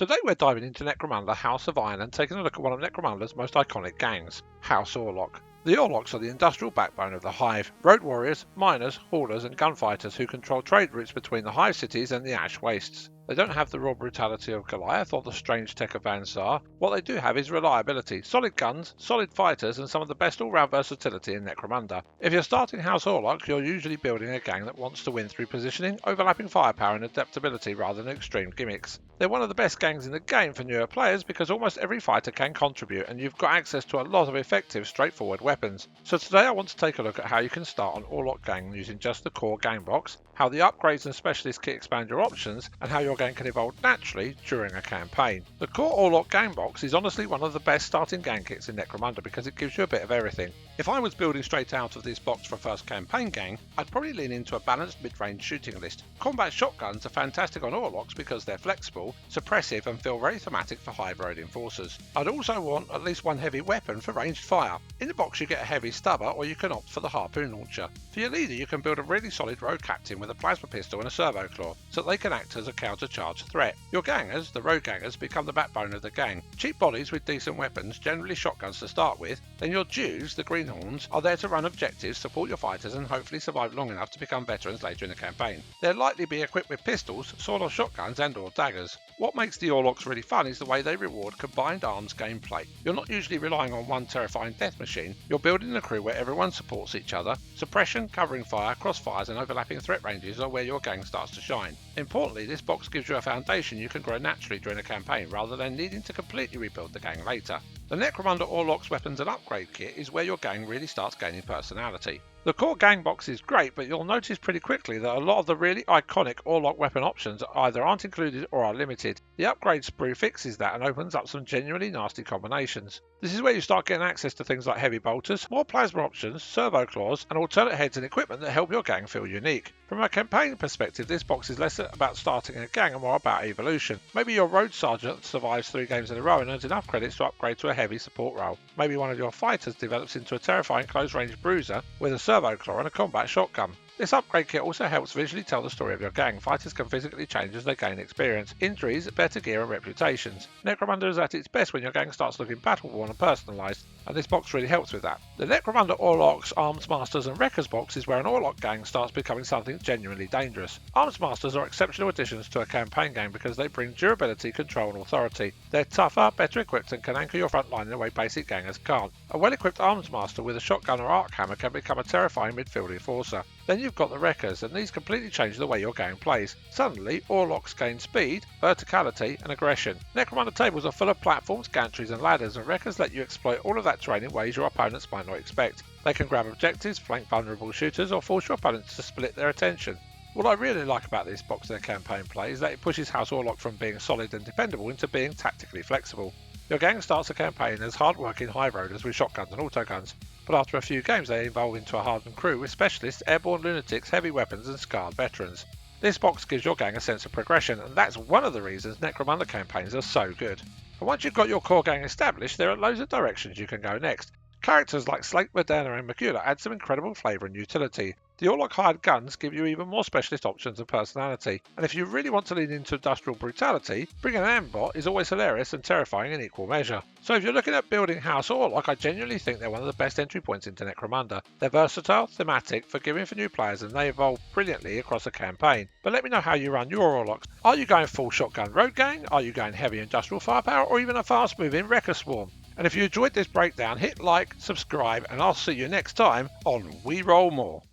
Today we're diving into Necromunda House of Iron and taking a look at one of Necromunda's most iconic gangs, House Orlock. The Orlocks are the industrial backbone of the Hive, road warriors, miners, haulers and gunfighters who control trade routes between the Hive cities and the Ash Wastes. They don't have the raw brutality of Goliath or the strange tech of Van Saar. What they do have is reliability, solid guns, solid fighters and some of the best all-round versatility in Necromunda. If you're starting House Orlock, you're usually building a gang that wants to win through positioning, overlapping firepower and adaptability rather than extreme gimmicks. They're one of the best gangs in the game for newer players because almost every fighter can contribute and you've got access to a lot of effective, straightforward weapons. So today I want to take a look at how you can start an Orlock gang using just the core gang box, how the upgrades and specialist kit expand your options, and how your gang can evolve naturally during a campaign. The core Orlock gang box is honestly one of the best starting gang kits in Necromunda because it gives you a bit of everything. If I was building straight out of this box for a first campaign gang, I'd probably lean into a balanced mid-range shooting list. Combat shotguns are fantastic on Orlocks because they're flexible, suppressive and feel very thematic for Hive road enforcers. I'd also want at least one heavy weapon for ranged fire. In the box you get a heavy stubber or you can opt for the harpoon launcher. For your leader you can build a really solid road captain with a plasma pistol and a servo claw so that they can act as a counter-charge threat. Your gangers, the road gangers, become the backbone of the gang. Cheap bodies with decent weapons, generally shotguns to start with, then your Jews, the greenhorns, are there to run objectives, support your fighters and hopefully survive long enough to become veterans later in the campaign. They'll likely be equipped with pistols, sword or shotguns and or daggers. What makes the Orlocks really fun is the way they reward combined arms gameplay. You're not usually relying on one terrifying death machine, you're building a crew where everyone supports each other. Suppression, covering fire, crossfires and overlapping threat ranges are where your gang starts to shine. Importantly, this box gives you a foundation you can grow naturally during a campaign rather than needing to completely rebuild the gang later. The Necromunda Orlocks weapons and upgrade kit is where your gang really starts gaining personality. The core gang box is great, but you'll notice pretty quickly that a lot of the really iconic Orlock weapon options either aren't included or are limited. The upgrade sprue fixes that and opens up some genuinely nasty combinations. This is where you start getting access to things like heavy bolters, more plasma options, servo claws, and alternate heads and equipment that help your gang feel unique. From a campaign perspective, this box is less about starting a gang and more about evolution. Maybe your road sergeant survives 3 games in a row and earns enough credits to upgrade to a heavy support role. Maybe one of your fighters develops into a terrifying close-range bruiser with a servo claw and a combat shotgun. This upgrade kit also helps visually tell the story of your gang. Fighters can physically change as they gain experience, injuries, better gear and reputations. Necromunda is at its best when your gang starts looking battle-worn and personalised, and this box really helps with that. The Necromunda Orlocks, Arms Masters and Wreckers box is where an Orlock gang starts becoming something genuinely dangerous. Arms Masters are exceptional additions to a campaign game because they bring durability, control and authority. They're tougher, better equipped and can anchor your front line in a way basic gangers can't. A well-equipped Arms Master with a shotgun or arc hammer can become a terrifying midfield enforcer. Then you've got the Wreckers, and these completely change the way your game plays. Suddenly, Orlocks gain speed, verticality and aggression. Necromunda tables are full of platforms, gantries and ladders, and Wreckers let you exploit all of that terrain in ways your opponents might not expect. They can grab objectives, flank vulnerable shooters, or force your opponents to split their attention. What I really like about this box and campaign play is that it pushes House Orlock from being solid and dependable into being tactically flexible. Your gang starts a campaign as hard-working Hive roaders with shotguns and autoguns, but after a few games they evolve into a hardened crew with specialists, airborne lunatics, heavy weapons and scarred veterans. This box gives your gang a sense of progression, and that's one of the reasons Necromunda campaigns are so good. And once you've got your core gang established, there are loads of directions you can go next. Characters like Slate, Moderna and Macula add some incredible flavour and utility. The Orlock hired guns give you even more specialist options and personality, and if you really want to lean into industrial brutality, bringing an Ambot is always hilarious and terrifying in equal measure. So if you're looking at building House Orlock, I genuinely think they're one of the best entry points into Necromunda. They're versatile, thematic, forgiving for new players, and they evolve brilliantly across a campaign. But let me know how you run your Orlocks. Are you going full shotgun road gang? Are you going heavy industrial firepower? Or even a fast moving Wrecker Swarm? And if you enjoyed this breakdown, hit like, subscribe, and I'll see you next time on We Roll More.